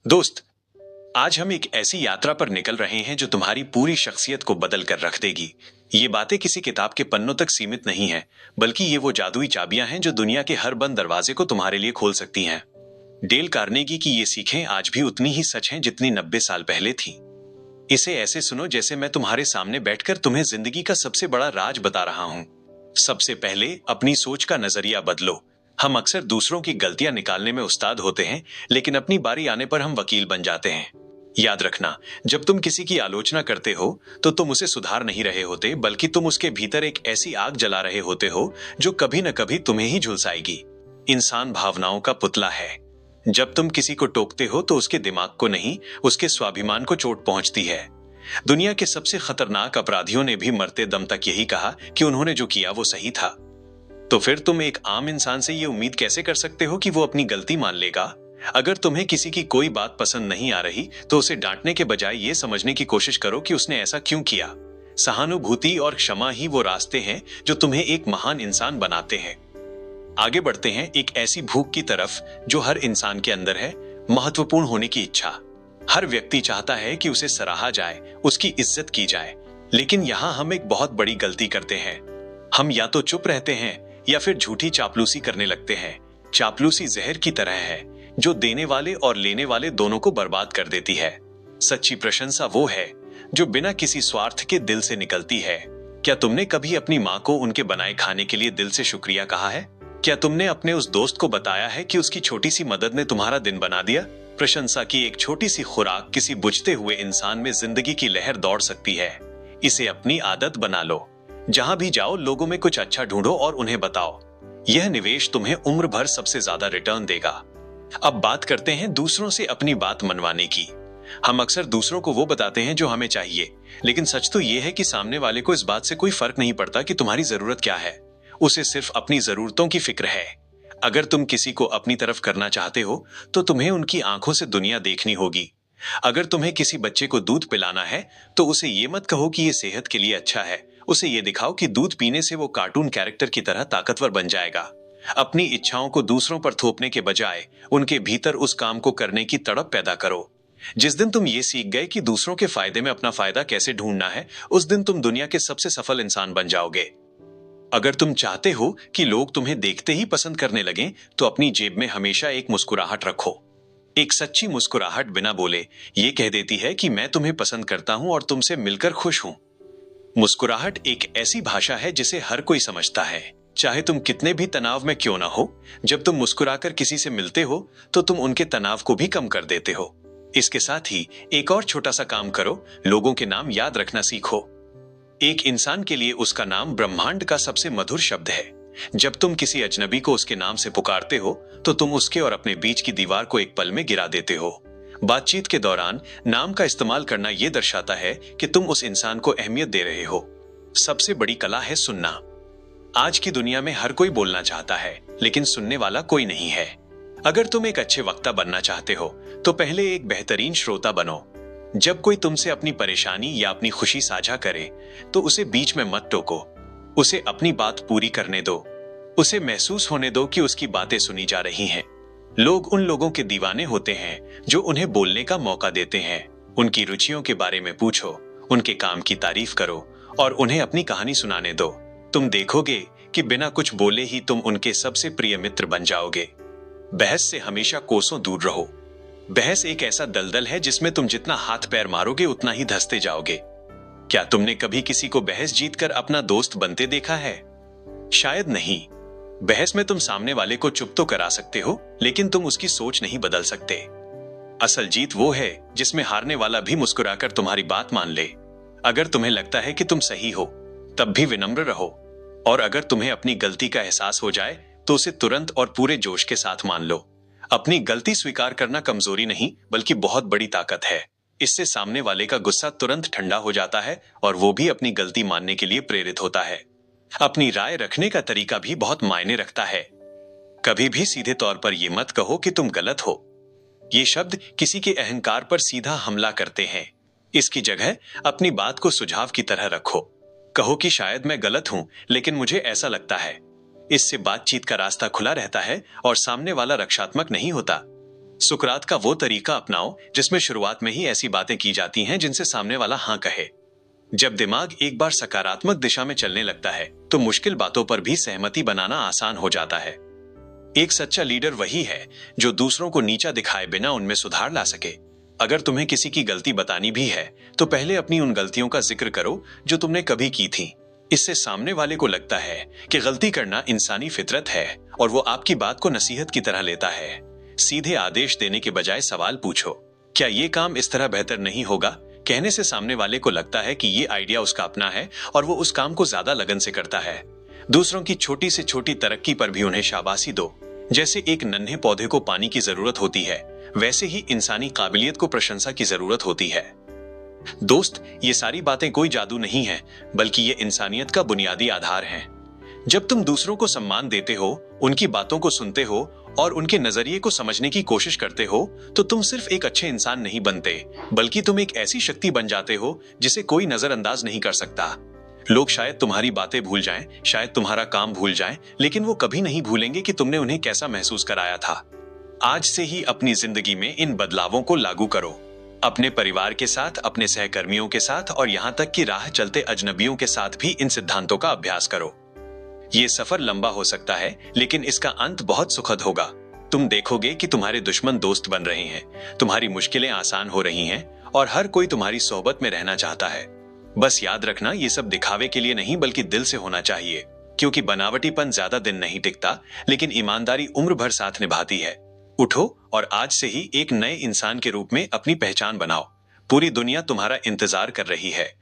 दोस्त, आज हम एक ऐसी यात्रा पर निकल रहे हैं जो तुम्हारी पूरी शख्सियत को बदल कर रख देगी। ये बातें किसी किताब के पन्नों तक सीमित नहीं है, बल्कि ये वो जादुई चाबियां हैं जो दुनिया के हर बंद दरवाजे को तुम्हारे लिए खोल सकती हैं। डेल कार्नेगी की ये सीखें आज भी उतनी ही सच हैं जितनी 90 साल पहले थी। इसे ऐसे सुनो जैसे मैं तुम्हारे सामने बैठकर तुम्हें जिंदगी का सबसे बड़ा राज बता रहा हूं। सबसे पहले अपनी सोच का नजरिया बदलो। हम अक्सर दूसरों की गलतियां निकालने में उस्ताद होते हैं, लेकिन अपनी बारी आने पर हम वकील बन जाते हैं। याद रखना, जब तुम किसी की आलोचना करते हो तो तुम उसे सुधार नहीं रहे होते, बल्कि तुम उसके भीतर एक ऐसी आग जला रहे होते हो जो कभी न कभी तुम्हें ही झुलसाएगी। इंसान भावनाओं का पुतला है। जब तुम किसी को टोकते हो तो उसके दिमाग को नहीं, उसके स्वाभिमान को चोट पहुंचती है। दुनिया के सबसे खतरनाक अपराधियों ने भी मरते दम तक यही कहा कि उन्होंने जो किया वो सही था। तो फिर तुम एक आम इंसान से ये उम्मीद कैसे कर सकते हो कि वो अपनी गलती मान लेगा? अगर तुम्हें किसी की कोई बात पसंद नहीं आ रही तो उसे डांटने के बजाय ये समझने की कोशिश करो कि उसने ऐसा क्यों किया। सहानुभूति और क्षमा ही वो रास्ते हैं जो तुम्हें एक महान इंसान बनाते हैं। आगे बढ़ते हैं एक ऐसी भूख की तरफ जो हर इंसान के अंदर है, महत्वपूर्ण होने की इच्छा। हर व्यक्ति चाहता है कि उसे सराहा जाए, उसकी इज्जत की जाए। लेकिन यहाँ हम एक बहुत बड़ी गलती करते हैं। हम या तो चुप रहते हैं या फिर झूठी चापलूसी करने लगते हैं। चापलूसी जहर की तरह है जो देने वाले और लेने वाले दोनों को बर्बाद कर देती है। सच्ची प्रशंसा वो है जो बिना किसी स्वार्थ के दिल से निकलती है। क्या तुमने कभी अपनी माँ को उनके बनाए खाने के लिए दिल से शुक्रिया कहा है? क्या तुमने अपने उस दोस्त को बताया है कि उसकी छोटी सी मदद ने तुम्हारा दिन बना दिया? प्रशंसा की एक छोटी सी खुराक किसी बुझते हुए इंसान में जिंदगी की लहर दौड़ सकती है। इसे अपनी आदत बना लो। जहां भी जाओ लोगों में कुछ अच्छा ढूंढो और उन्हें बताओ। यह निवेश तुम्हें उम्र भर सबसे ज्यादा रिटर्न देगा। अब बात करते हैं दूसरों से अपनी बात मनवाने की। हम अक्सर दूसरों को वो बताते हैं जो हमें चाहिए, लेकिन सच तो यह है कि सामने वाले को इस बात से कोई फर्क नहीं पड़ता कि तुम्हारी जरूरत क्या है। उसे सिर्फ अपनी जरूरतों की फिक्र है। अगर तुम किसी को अपनी तरफ करना चाहते हो तो तुम्हें उनकी आंखों से दुनिया देखनी होगी। अगर तुम्हें किसी बच्चे को दूध पिलाना है तो उसे ये मत कहो कि ये सेहत के लिए अच्छा है। उसे ये दिखाओ कि दूध पीने से वो कार्टून कैरेक्टर की तरह ताकतवर बन जाएगा। अपनी इच्छाओं को दूसरों पर थोपने के बजाय उनके भीतर उस काम को करने की तड़प पैदा करो। जिस दिन तुम ये सीख गए कि दूसरों के फायदे में अपना फायदा कैसे ढूंढना है, उस दिन तुम दुनिया के सबसे सफल इंसान बन जाओगे। अगर तुम चाहते हो कि लोग तुम्हें देखते ही पसंद करने लगें, तो अपनी जेब में हमेशा एक मुस्कुराहट रखो। एक सच्ची मुस्कुराहट बिना बोले ये कह देती है कि मैं तुम्हें पसंद करता हूं और तुमसे मिलकर खुश हूं। मुस्कुराहट एक ऐसी भाषा है जिसे हर कोई समझता है, चाहे तुम कितने भी तनाव में क्यों ना हो। जब तुम मुस्कुराकर किसी से मिलते हो तो तुम उनके तनाव को भी कम कर देते हो। इसके साथ ही एक और छोटा सा काम करो, लोगों के नाम याद रखना सीखो। एक इंसान के लिए उसका नाम ब्रह्मांड का सबसे मधुर शब्द है। जब तुम किसी अजनबी को उसके नाम से पुकारते हो तो तुम उसके और अपने बीच की दीवार को एक पल में गिरा देते हो। बातचीत के दौरान नाम का इस्तेमाल करना यह दर्शाता है कि तुम उस इंसान को अहमियत दे रहे हो। सबसे बड़ी कला है सुनना। आज की दुनिया में हर कोई बोलना चाहता है, लेकिन सुनने वाला कोई नहीं है। अगर तुम एक अच्छे वक्ता बनना चाहते हो तो पहले एक बेहतरीन श्रोता बनो। जब कोई तुमसे अपनी परेशानी या अपनी खुशी साझा करे तो उसे बीच में मत टोको। उसे अपनी बात पूरी करने दो। उसे महसूस होने दो कि उसकी बातें सुनी जा रही हैं। लोग उन लोगों के दीवाने होते हैं जो उन्हें बोलने का मौका देते हैं। उनकी रुचियों के बारे में पूछो, उनके काम की तारीफ करो और उन्हें अपनी कहानी सुनाने दो। तुम देखोगे कि बिना कुछ बोले ही तुम उनके सबसे प्रिय मित्र बन जाओगे। बहस से हमेशा कोसों दूर रहो। बहस एक ऐसा दलदल है जिसमें तुम जितना हाथ पैर मारोगे उतना ही धंसते जाओगे। क्या तुमने कभी किसी को बहस जीतकर अपना दोस्त बनते देखा है? शायद नहीं। बहस में तुम सामने वाले को चुप तो करा सकते हो, लेकिन तुम उसकी सोच नहीं बदल सकते। असल जीत वो है जिसमें हारने वाला भी मुस्कुराकर तुम्हारी बात मान ले। अगर तुम्हें लगता है कि तुम सही हो, तब भी विनम्र रहो। और अगर तुम्हें अपनी गलती का एहसास हो जाए तो उसे तुरंत और पूरे जोश के साथ मान लो। अपनी गलती स्वीकार करना कमजोरी नहीं, बल्कि बहुत बड़ी ताकत है। इससे सामने वाले का गुस्सा तुरंत ठंडा हो जाता है और वो भी अपनी गलती मानने के लिए प्रेरित होता है। अपनी राय रखने का तरीका भी बहुत मायने रखता है। कभी भी सीधे तौर पर यह मत कहो कि तुम गलत हो। ये शब्द किसी के अहंकार पर सीधा हमला करते हैं। इसकी जगह अपनी बात को सुझाव की तरह रखो। कहो कि शायद मैं गलत हूं, लेकिन मुझे ऐसा लगता है। इससे बातचीत का रास्ता खुला रहता है और सामने वाला रक्षात्मक नहीं होता। सुकरात का वो तरीका अपनाओ जिसमें शुरुआत में ही ऐसी बातें की जाती हैं जिनसे सामने वाला हाँ कहे। जब दिमाग एक बार सकारात्मक दिशा में चलने लगता है तो मुश्किल बातों पर भी सहमति बनाना आसान हो जाता है। एक सच्चा लीडर वही है जो दूसरों को नीचा दिखाए बिना उनमें सुधार ला सके। अगर तुम्हें किसी की गलती बतानी भी है तो पहले अपनी उन गलतियों का जिक्र करो जो तुमने कभी की थी। इससे सामने वाले को लगता है कि गलती करना इंसानी फितरत है और वो आपकी बात को नसीहत की तरह लेता है। सीधे आदेश देने के बजाय सवाल पूछो, क्या ये काम इस तरह बेहतर नहीं होगा? कहने से सामने वाले को लगता है कि ये आइडिया उसका अपना है और वो उस काम को ज्यादा लगन से करता है। दूसरों की छोटी से छोटी तरक्की पर भी उन्हें शाबाशी दो। जैसे एक नन्हे पौधे को पानी की जरूरत होती है, वैसे ही इंसानी काबिलियत को प्रशंसा की जरूरत होती है। दोस्त, ये सारी बातें कोई जादू नहीं है, बल्कि ये इंसानियत का बुनियादी आधार है। जब तुम दूसरों को सम्मान देते हो, उनकी बातों को सुनते हो और उनके नजरिए को समझने की कोशिश करते हो, तो तुम सिर्फ एक अच्छे इंसान नहीं बनते, बल्कि तुम एक ऐसी शक्ति बन जाते हो जिसे कोई नजरअंदाज नहीं कर सकता। लोग शायद तुम्हारी बातें भूल जाएं, शायद तुम्हारा काम भूल जाएं, लेकिन वो कभी नहीं भूलेंगे कि तुमने उन्हें कैसा महसूस कराया था। आज से ही अपनी जिंदगी में इन बदलावों को लागू करो। अपने परिवार के साथ, अपने सहकर्मियों के साथ और यहाँ तक कि राह चलते अजनबियों के साथ भी इन सिद्धांतों का अभ्यास करो। ये सफर लंबा हो सकता है, लेकिन इसका अंत बहुत सुखद होगा। तुम देखोगे कि तुम्हारे दुश्मन दोस्त बन रहे हैं, तुम्हारी मुश्किलें आसान हो रही हैं और हर कोई तुम्हारी सोहबत में रहना चाहता है। बस याद रखना, ये सब दिखावे के लिए नहीं बल्कि दिल से होना चाहिए, क्योंकि बनावटीपन ज्यादा दिन नहीं टिकता, लेकिन ईमानदारी उम्र भर साथ निभाती है। उठो और आज से ही एक नए इंसान के रूप में अपनी पहचान बनाओ। पूरी दुनिया तुम्हारा इंतजार कर रही है।